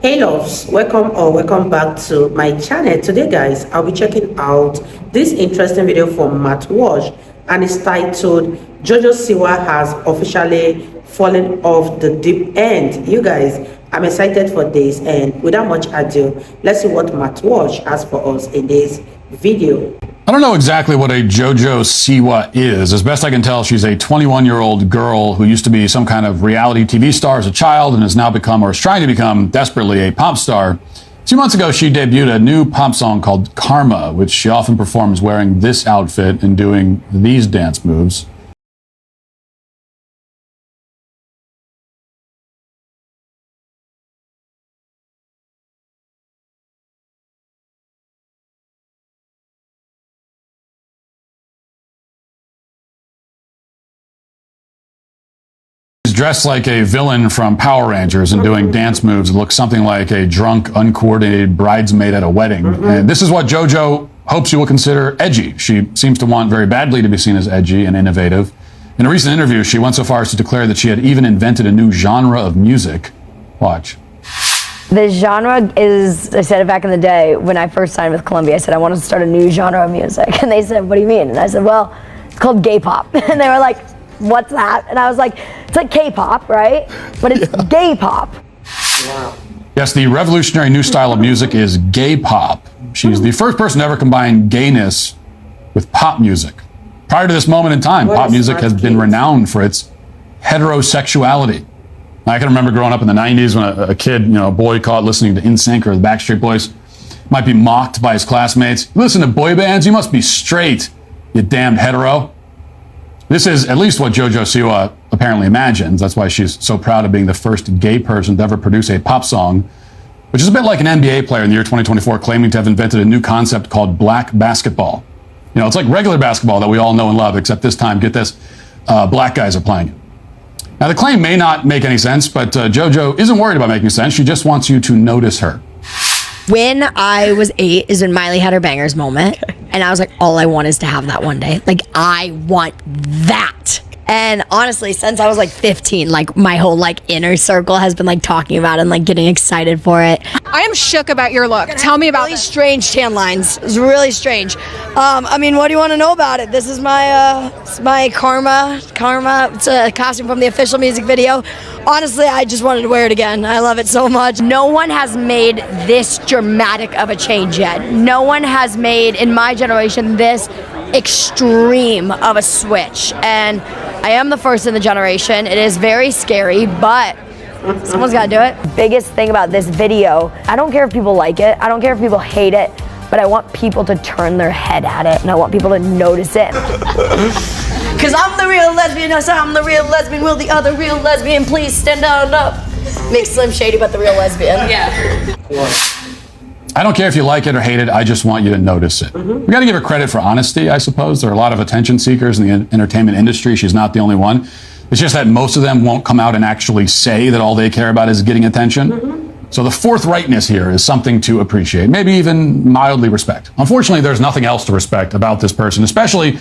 Hey loves, welcome back to my channel. Today guys, I'll be checking out this interesting video from Matt Walsh, and it's titled JoJo Siwa has officially fallen off the deep end. You guys, I'm excited for this, and without much ado, let's see what Matt Walsh has for us in this video. I don't know exactly what a JoJo Siwa is. As best I can tell, she's a 21-year-old girl who used to be some kind of reality TV star as a child and has now become, or is trying to become, desperately a pop star. A few months ago, she debuted a new pop song called Karma, which she often performs wearing this outfit and doing these dance moves. Dressed like a villain from Power Rangers and doing dance moves that look something like a drunk, uncoordinated bridesmaid at a wedding. And this is what JoJo hopes you will consider edgy. She seems to want very badly to be seen as edgy and innovative. In a recent interview, she went so far as to declare that she had even invented a new genre of music. Watch. The genre is, I said it back in the day when I first signed with Columbia, I said I wanted to start a new genre of music. And they said, what do you mean? And I said, well, it's called gay pop. And they were like, what's that? And I was like, it's like K-pop, right? But it's gay pop. Wow. Yes, the revolutionary new style of music is gay pop. She's the first person to ever combine gayness with pop music. Prior to this moment in time, pop music has been renowned for its heterosexuality. I can remember growing up in the 90s when a kid, a boy caught listening to NSYNC or the Backstreet Boys might be mocked by his classmates. You listen to boy bands, you must be straight, you damned hetero. This is at least what JoJo Siwa apparently imagines. That's why she's so proud of being the first gay person to ever produce a pop song, which is a bit like an NBA player in the year 2024 claiming to have invented a new concept called black basketball. It's like regular basketball that we all know and love, except this time, get this, black guys are playing it. Now, the claim may not make any sense, but JoJo isn't worried about making sense. She just wants you to notice her. When I was 8 is when Miley had her bangers moment. And I was like, all I want is to have that one day. Like, I want that. And honestly, since I was like 15, like my whole like inner circle has been like talking about it and like getting excited for it. I am shook about your look. Tell me about really strange tan lines. It was really strange. I mean, what do you want to know about it? This is my Karma. It's a costume from the official music video. Honestly, I just wanted to wear it again. I love it so much. No one has made this dramatic of a change yet. No one has made, in my generation, this extreme of a switch. And I am the first in the generation. It is very scary, but someone's got to do it. Biggest thing about this video, I don't care if people like it, I don't care if people hate it, but I want people to turn their head at it, and I want people to notice it. Cause I'm the real lesbian, I'm the real lesbian, will the other real lesbian please stand up? Make Slim Shady but the real lesbian. Yeah. I don't care if you like it or hate it, I just want you to notice it. We got to give her credit for honesty, I suppose. There are a lot of attention seekers in the entertainment industry. She's not the only one. It's just that most of them won't come out and actually say that all they care about is getting attention. So the forthrightness here is something to appreciate, maybe even mildly respect. Unfortunately, there's nothing else to respect about this person, especially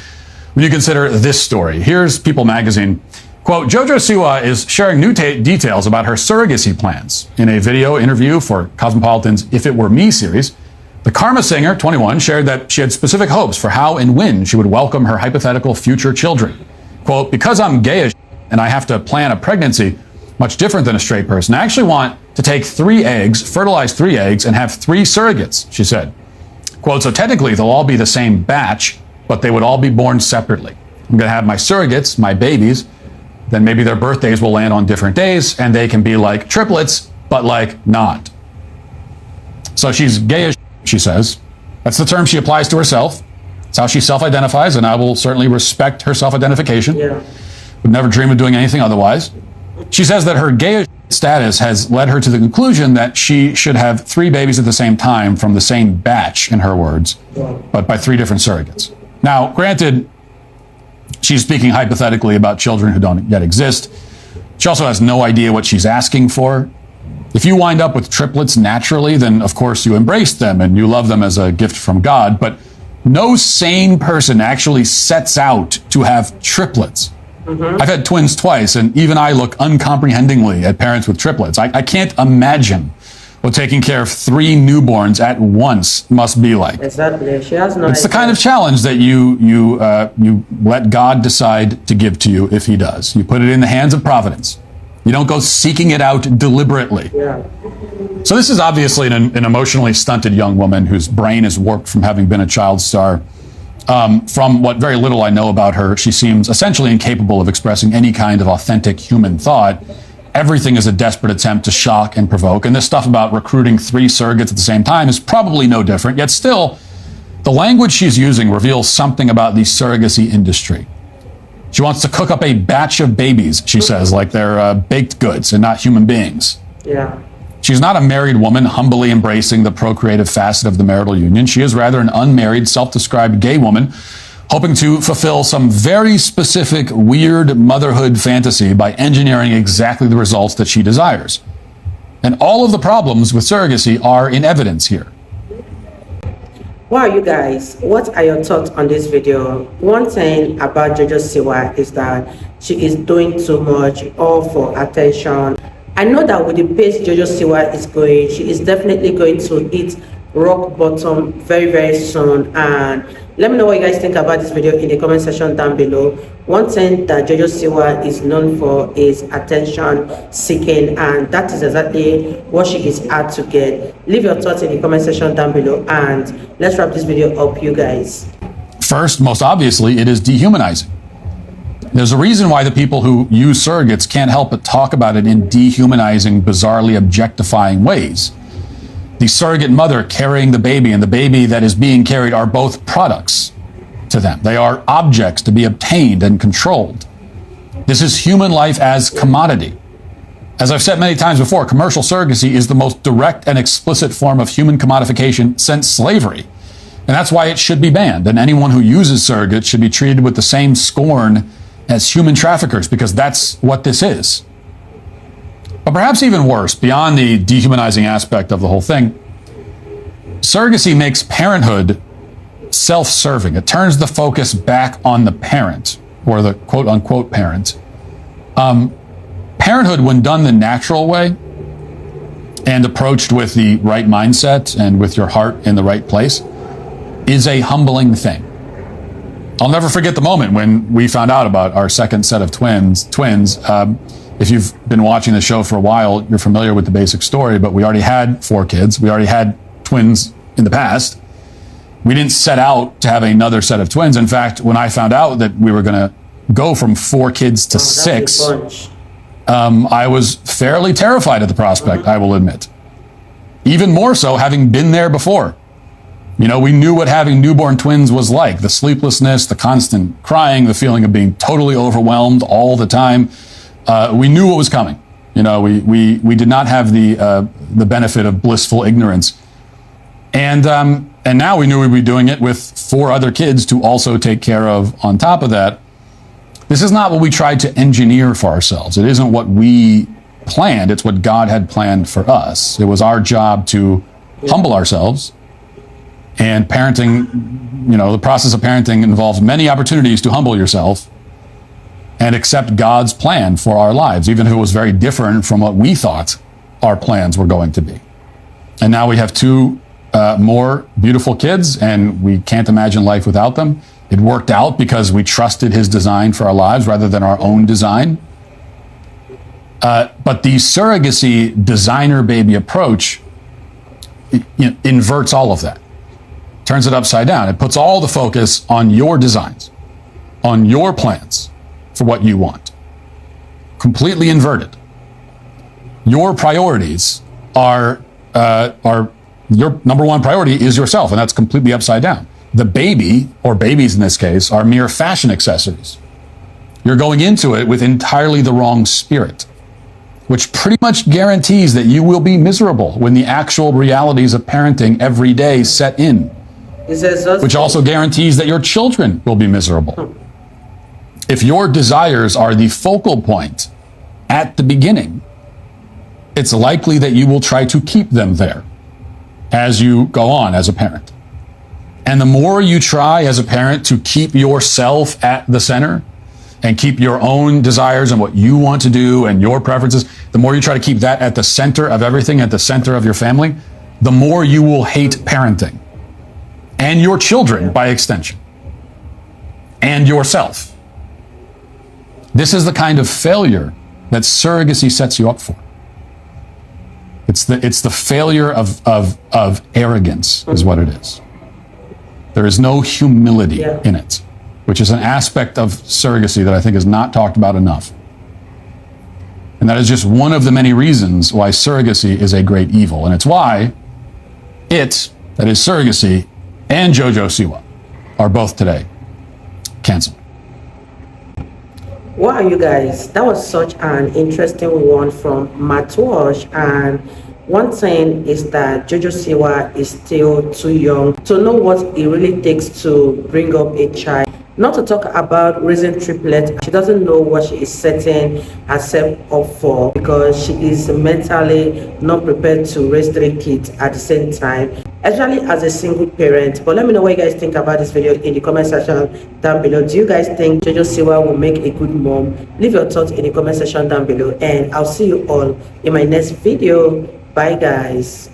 when you consider this story. Here's People magazine. Quote, JoJo Siwa is sharing new details about her surrogacy plans. In a video interview for Cosmopolitan's If It Were Me series, the Karma singer, 21, shared that she had specific hopes for how and when she would welcome her hypothetical future children. Quote, because I'm gay as and I have to plan a pregnancy much different than a straight person, I actually want to take 3 eggs, fertilize 3 eggs, and have 3 surrogates, she said. Quote, so technically they'll all be the same batch, but they would all be born separately. I'm going to have my surrogates, my babies, then maybe their birthdays will land on different days, and they can be like triplets, but like not. So she's gay as she says. That's the term she applies to herself. It's how she self-identifies, and I will certainly respect her self-identification. Yeah. Would never dream of doing anything otherwise. She says that her gay status has led her to the conclusion that she should have 3 babies at the same time from the same batch, in her words, but by 3 different surrogates. Now, granted, she's speaking hypothetically about children who don't yet exist. She also has no idea what she's asking for. If you wind up with triplets naturally, then of course you embrace them and you love them as a gift from God, but no sane person actually sets out to have triplets. I've had twins twice, and even I look uncomprehendingly at parents with triplets. I can't imagine what taking care of 3 newborns at once must be like. Exactly. She has no It's the idea. kind of challenge that you let God decide to give to you if he does. You put it in the hands of providence. You don't go seeking it out deliberately. Yeah. So this is obviously an emotionally stunted young woman whose brain is warped from having been a child star. From what very little I know about her, she seems essentially incapable of expressing any kind of authentic human thought. Everything is a desperate attempt to shock and provoke. And this stuff about recruiting 3 surrogates at the same time is probably no different. Yet still, the language she's using reveals something about the surrogacy industry. She wants to cook up a batch of babies, she says, like they're baked goods and not human beings. Yeah. She's not a married woman humbly embracing the procreative facet of the marital union. She is rather an unmarried, self-described gay woman hoping to fulfill some very specific, weird motherhood fantasy by engineering exactly the results that she desires. And all of the problems with surrogacy are in evidence here. Wow, you guys, what are your thoughts on this video? One thing about JoJo Siwa is that she is doing too much, all for attention. I know that with the pace JoJo Siwa is going, she is definitely going to hit rock bottom very, very soon. And let me know what you guys think about this video in the comment section down below. One thing that JoJo Siwa is known for is attention seeking, and that is exactly what she is out to get. Leave your thoughts in the comment section down below, and let's wrap this video up, you guys. First, most obviously, it is dehumanizing. There's a reason why the people who use surrogates can't help but talk about it in dehumanizing, bizarrely objectifying ways. The surrogate mother carrying the baby and the baby that is being carried are both products to them. They are objects to be obtained and controlled. This is human life as commodity. As I've said many times before, commercial surrogacy is the most direct and explicit form of human commodification since slavery. And that's why it should be banned. And anyone who uses surrogates should be treated with the same scorn as human traffickers, because that's what this is. But perhaps even worse, beyond the dehumanizing aspect of the whole thing, surrogacy makes parenthood self-serving. It turns the focus back on the parent, or the quote-unquote parent. Parenthood, when done the natural way and approached with the right mindset and with your heart in the right place, is a humbling thing. I'll never forget the moment when we found out about our second set of twins. If you've been watching the show for a while, you're familiar with the basic story, but we already had 4 kids. We already had twins in the past. We didn't set out to have another set of twins. In fact, when I found out that we were going to go from 4 kids to 6, I was fairly terrified at the prospect, I will admit. Even more so having been there before. You know, we knew what having newborn twins was like. The sleeplessness, the constant crying, the feeling of being totally overwhelmed all the time. We knew what was coming. You know, we did not have the benefit of blissful ignorance. And now we knew we'd be doing it with 4 other kids to also take care of on top of that. This is not what we tried to engineer for ourselves. It isn't what we planned. It's what God had planned for us. It was our job to humble ourselves. And parenting, you know, the process of parenting involves many opportunities to humble yourself and accept God's plan for our lives, even if it was very different from what we thought our plans were going to be. And now we have 2 more beautiful kids, and we can't imagine life without them. It worked out because we trusted his design for our lives rather than our own design. But the surrogacy designer baby approach inverts all of that. Turns it upside down. It puts all the focus on your designs, on your plans for what you want. Completely inverted. Your priorities are your number one priority is yourself, and that's completely upside down. The baby, or babies in this case, are mere fashion accessories. You're going into it with entirely the wrong spirit, which pretty much guarantees that you will be miserable when the actual realities of parenting every day set in. Which also guarantees that your children will be miserable. If your desires are the focal point at the beginning, it's likely that you will try to keep them there as you go on as a parent. And the more you try as a parent to keep yourself at the center and keep your own desires and what you want to do and your preferences, the more you try to keep that at the center of everything, at the center of your family, the more you will hate parenting and your children by extension and yourself. This is the kind of failure that surrogacy sets you up for. It's the failure of arrogance is what it is. There is no humility in it, which is an aspect of surrogacy that I think is not talked about enough. And that is just one of the many reasons why surrogacy is a great evil. And it's why that is surrogacy, and JoJo Siwa are both today canceled. Wow, you guys, that was such an interesting one from Matt Walsh. And one thing is that JoJo Siwa is still too young to know what it really takes to bring up a child. Not to talk about raising triplets, she doesn't know what she is setting herself up for, because she is mentally not prepared to raise 3 kids at the same time, especially as a single parent. But let me know what you guys think about this video in the comment section down below. Do you guys think JoJo Siwa will make a good mom? Leave your thoughts in the comment section down below, and I'll see you all in my next video. Bye guys.